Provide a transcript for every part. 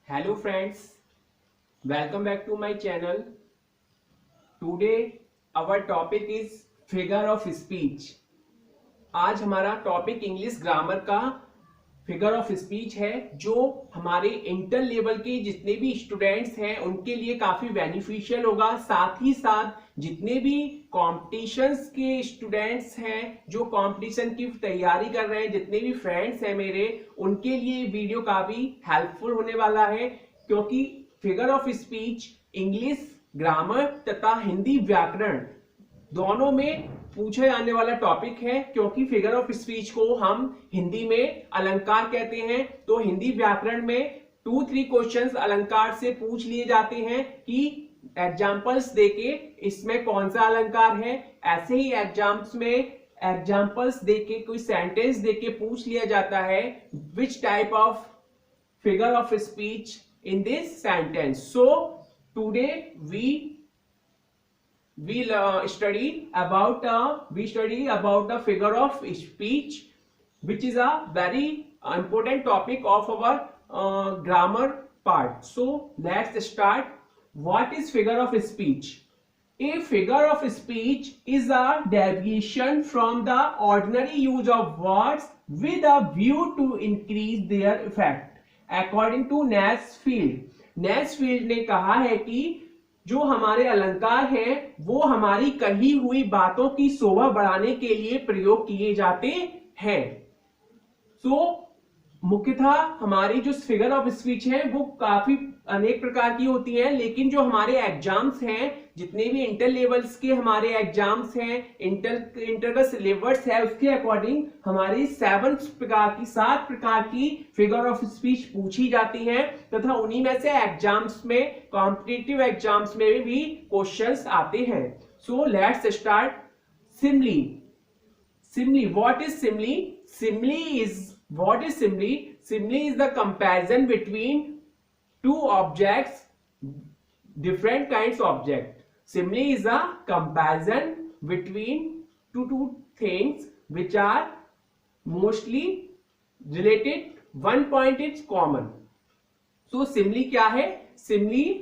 Hello friends, welcome back to my channel. Today our topic is figure of speech. आज हमारा topic English grammar का figure of speech है, जो हमारे inter level के जितने भी स्टूडेंट्स हैं उनके लिए काफी बेनिफिशियल होगा। साथ ही साथ जितने भी कॉम्पिटिशन्स के स्टूडेंट्स हैं जो कंपटीशन की तैयारी कर रहे हैं, जितने भी फ्रेंड्स हैं मेरे, उनके लिए वीडियो काफी हेल्पफुल होने वाला है, क्योंकि figure of speech English grammar तथा हिंदी व्याकरण दोनों में पूछा जाने वाला टॉपिक है। क्योंकि फिगर ऑफ स्पीच को हम हिंदी में अलंकार कहते हैं, तो हिंदी व्याकरण में 2-3 क्वेश्चंस अलंकार से पूछ लिए जाते हैं कि एग्जांपल्स देके इसमें कौन सा अलंकार है। ऐसे ही एग्जाम्स में एग्जांपल्स देके कोई सेंटेंस देके पूछ लिया जाता है which type of figure of speech in this sentence. So today we study about the figure of speech, which is a very important topic of our grammar part. So let's start. What is figure of speech? A figure of speech is a deviation from the ordinary use of words with a view to increase their effect. According to Nesfield ने कहा है कि जो हमारे अलंकार हैं वो हमारी कही हुई बातों की शोभा बढ़ाने के लिए प्रयोग किए जाते हैं। मुख्यतः हमारी जो फिगर ऑफ स्पीच है वो काफी अनेक प्रकार की होती है, लेकिन जो हमारे एग्जाम्स हैं, जितने भी इंटर लेवल्स के हमारे एग्जाम्स हैं, इंटर का सिलेबस है, उसके अकॉर्डिंग हमारी 7 प्रकार की फिगर ऑफ स्पीच पूछी जाती हैं, तथा उन्हीं में से एग्जाम्स में, कॉम्पिटिटिव एग्जाम्स में भी क्वेश्चंस आते हैं। So let's start. Simile what is simile? What is simile? Simile is the comparison between two objects, different kinds of object. Simile is a comparison between two things which are mostly related. One point is common. So simile क्या है? Simile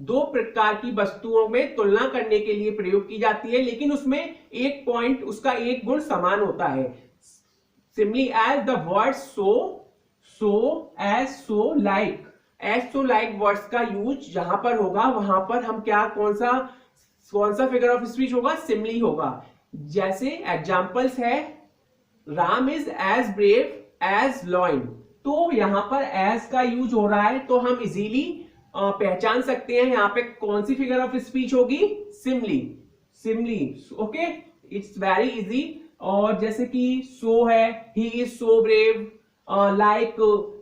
दो प्रकार की वस्तुओं में तुलना करने के लिए प्रयोग की जाती है, लेकिन उसमें एक पॉइंट, उसका एक गुण समान होता है। Simile as the word so as so like words का यूज जहां पर होगा वहां पर हम कौन सा फिगर ऑफ स्पीच होगा? सिमली होगा। जैसे एग्जांपल्स है, Ram is as brave as lion, तो यहां पर एज का यूज हो रहा है, तो हम इजीली पहचान सकते हैं यहाँ पे कौन सी फिगर ऑफ स्पीच होगी? Simile. Okay, it's very easy. और जैसे कि सो है, he is so brave, like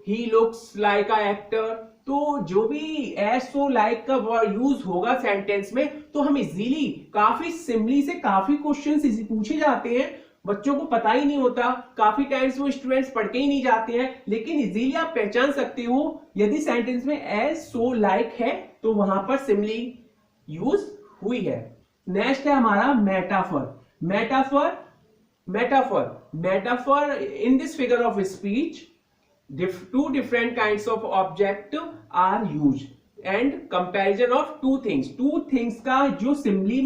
he looks like a actor, तो जो भी एज सो लाइक का वर्ड यूज होगा सेंटेंस में, तो हम इजीली काफी सिमली से काफी क्वेश्चंस पूछे जाते हैं। बच्चों को पता ही नहीं होता, काफी टाइम्स वो स्टूडेंट्स पढ़ के ही नहीं जाते हैं, लेकिन इजीली आप पहचान सकते हो यदि सेंटेंस में एज सो लाइक है तो वहां पर सिमली यूज हुई है। नेक्स्ट है हमारा Metaphor. In this figure of speech, two different kinds of object are used and comparison of two things का जो सिमली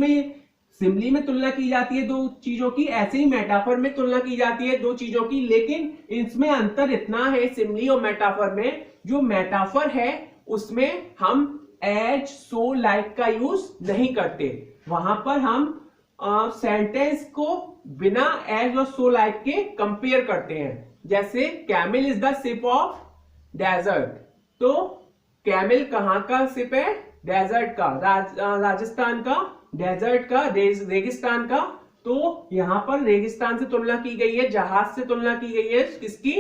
में तुलना की जाती है दो चीजों की, ऐसे ही मेटाफर में तुलना की जाती है दो चीजों की, लेकिन इसमें अंतर इतना है सिमली और मेटाफर में, जो मेटाफर है उसमें हम एज सो लाइक का यूज नहीं करते, वहां पर हम सेंटेंस को बिना एज और सो लाइक के कंपेयर करते हैं। जैसे camel is the ship of desert, तो कैमल कहां का शिप है? डेजर्ट का, राजस्थान का, डेजर्ट का, रेगिस्तान का। तो यहां पर रेगिस्तान से तुलना की गई है, जहाज से तुलना की गई है, किसकी?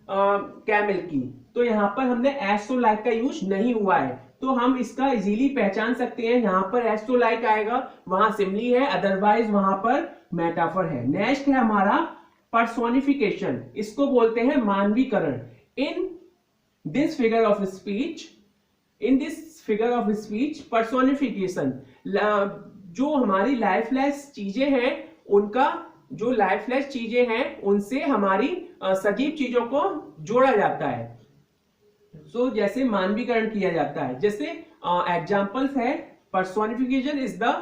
कैमल की। तो यहां पर हमने एज सो लाइक का यूज नहीं हुआ है, तो हम इसका इजीली पहचान सकते हैं। यहां पर एज टू लाइक आएगा, वहां सिमली है, अदरवाइज वहां पर मेटाफर है। नेक्स्ट है हमारा पर्सोनिफिकेशन, इसको बोलते हैं मानवीकरण। In this figure of speech personification, जो हमारी लाइफलेस चीजें हैं उनसे हमारी सजीव चीजों को जोड़ा जाता है। सो जैसे मानवीकरण किया जाता है, जैसे एग्जांपल्स है पर्सोनिफिकेशन इज द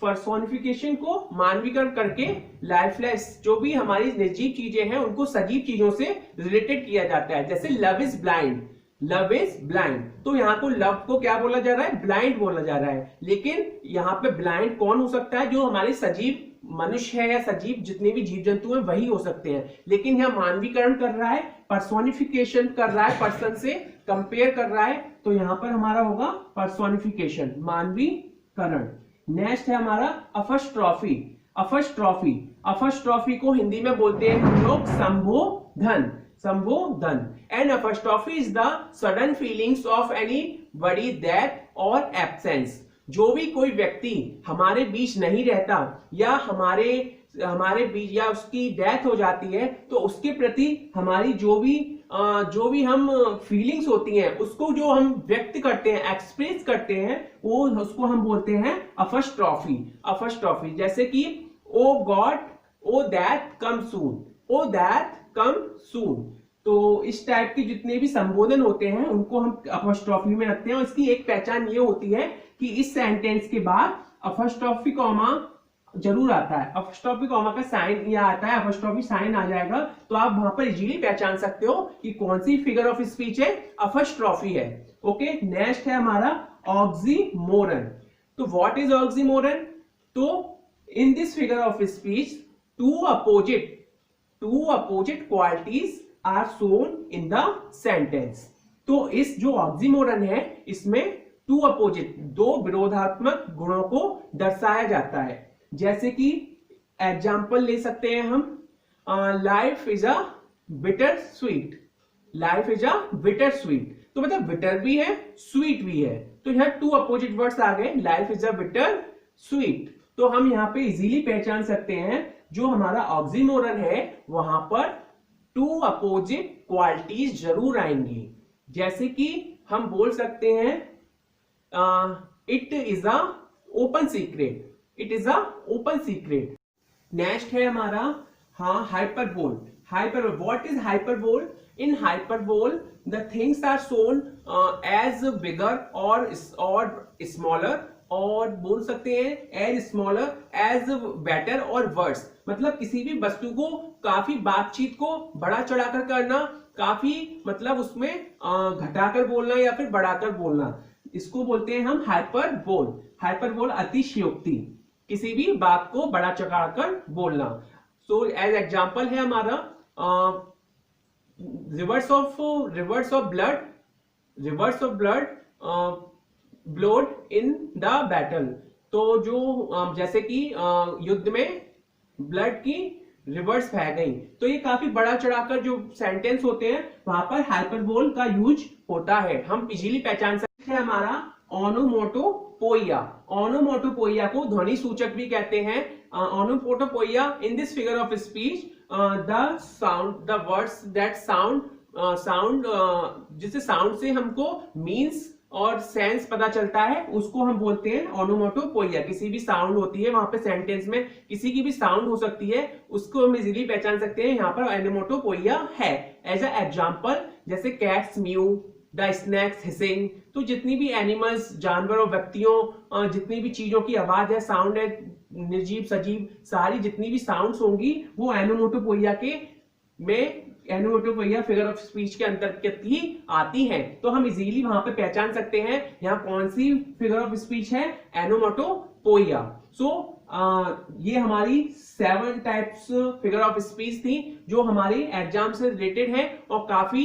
पर्सोनिफिकेशन को मानवीकरण करके लाइफलेस जो भी हमारी निर्जीव चीजें हैं उनको सजीव चीजों से रिलेटेड किया जाता है। जैसे love is blind, love is blind, तो यहाँ को लव को क्या बोला जा रहा है, ब्लाइंड बोला जा रहा है। लेकिन यहाँ पे ब्लाइंड कौन हो सकता है, जो हमारे सजीव मनुष्य है या सजीव जितने भी जीव जंतु हैं वही हो सकते हैं। लेकिन यहाँ मानवीकरण कर रहा है, पर्सोनिफिकेशन कर रहा है, पर्सन से कंपेयर कर रहा है, तो यहाँ पर हमारा होगा पर्सोनिफिकेशन, मानवीकरण। नेक्स्ट है हमारा अपस्ट्रॉफी। अपस्ट्रॉफी, अपस्ट्रॉफी को हिंदी में बोलते हैं हम लोग संबोधन, संबोधन। And apostrophe is the sudden feelings of any body death और एब्सेंस। जो भी कोई व्यक्ति हमारे बीच नहीं रहता या हमारे बीच या उसकी डेथ हो जाती है, तो उसके प्रति हमारी जो भी हम फीलिंग्स होती हैं उसको जो हम व्यक्त करते हैं, एक्सप्रेस करते हैं, वो उसको हम बोलते हैं अपस्ट्रॉफी। अपस्ट्रॉफी जैसे कि O God, O that come soon, O that come soon. तो इस टाइप के जितने भी संबोधन होते हैं उनको हम अपस्ट्रॉफी में रखते हैं। और इसकी एक पहचान ये होती है कि इस सेंटेंस के बाद अपस्ट्रॉफी कॉमा जरूर आता है। अपस्ट्रॉफी कॉमा का साइन यह आता है, अपस्ट्रॉफी साइन आ जाएगा तो आप वहां पर इजीली पहचान सकते हो कि कौन सी फिगर ऑफ स्पीच है, अपस्ट्रॉफी है। ओके, नेक्स्ट है हमारा ऑक्सीमोरन। तो व्हाट इज ऑक्सीमोरन? तो in this figure of speech two opposite qualities are shown in the sentence. तो इस जो ऑक्सीमोरन है इसमें टू अपोजिट, दो विरोधात्मक गुणों को दर्शाया जाता है। जैसे कि एग्जाम्पल ले सकते हैं हम, life is a bitter sweet, life is a bitter sweet. तो मतलब बिटर भी है, स्वीट भी है, तो यहाँ टू अपोजिट वर्ड्स आ गए, life is a bitter sweet. तो हम यहाँ पे इजीली पहचान सकते हैं जो हमारा ऑक्सीमोरन है वहां पर टू अपोजिट क्वालिटीज जरूर आएंगी। जैसे कि हम बोल सकते हैं it is a open secret, it is a open secret. Next है हमारा hyperbole. Hyperbole, what is hyperbole? In hyperbole the things are shown as bigger और स्मॉलर, और बोल सकते हैं एज स्मॉलर, एज बेटर और वर्स। मतलब किसी भी वस्तु को काफी बातचीत को बढ़ा चढ़ाकर करना, काफी मतलब उसमें घटाकर बोलना या फिर बढ़ाकर बोलना, इसको बोलते हैं हम हाइपरबोल। हाइपरबोल अतिशयोक्ति, किसी भी बात को बढ़ा चढ़ाकर बोलना। सो एज एग्जांपल है हमारा rivers of blood flowed in the battle. तो जो जैसे कि युद्ध में ब्लड की रिवर्स बह गई, तो ये काफी बड़ा चढ़ाकर जो सेंटेंस होते हैं वहां पर हाइपरबोल का यूज होता है। हम इजीली पहचान सकते हैं हमारा ओनोमोटोपोइया। ओनोमोटोपोइया को ध्वनि सूचक भी कहते हैं। Onomatopoeia in this figure of speech the words that sound जिससे साउंड से हमको मीन्स और सेंस पता चलता है, उसको हम बोलते हैं ओनोमोटोपोइया। किसी भी साउंड होती है वहां पे सेंटेंस में किसी की भी साउंड हो सकती है, उसको हम इजीली पहचान सकते हैं, यहाँ पर ओनोमोटोपोइया है। एज अ एग्जांपल जैसे cats mu, the snacks hissing. तो जितनी भी एनिमल्स, जानवर और व्यक्तियों, जितनी भी चीजों की आवाज है, साउंड है, निर्जीव सजीव सारी जितनी भी साउंड्स होंगी वो ओनोमोटोपोइया के में ओनोमोटोपोइया फिगर ऑफ स्पीच के अंतर्गत ही आती हैं। तो हम इजीली वहां पे पहचान सकते हैं यहाँ कौन सी फिगर ऑफ स्पीच है, ओनोमोटोपोइया। सो ये हमारी 7 टाइप्स फिगर ऑफ स्पीच थी जो हमारी एग्जाम से रिलेटेड है और काफी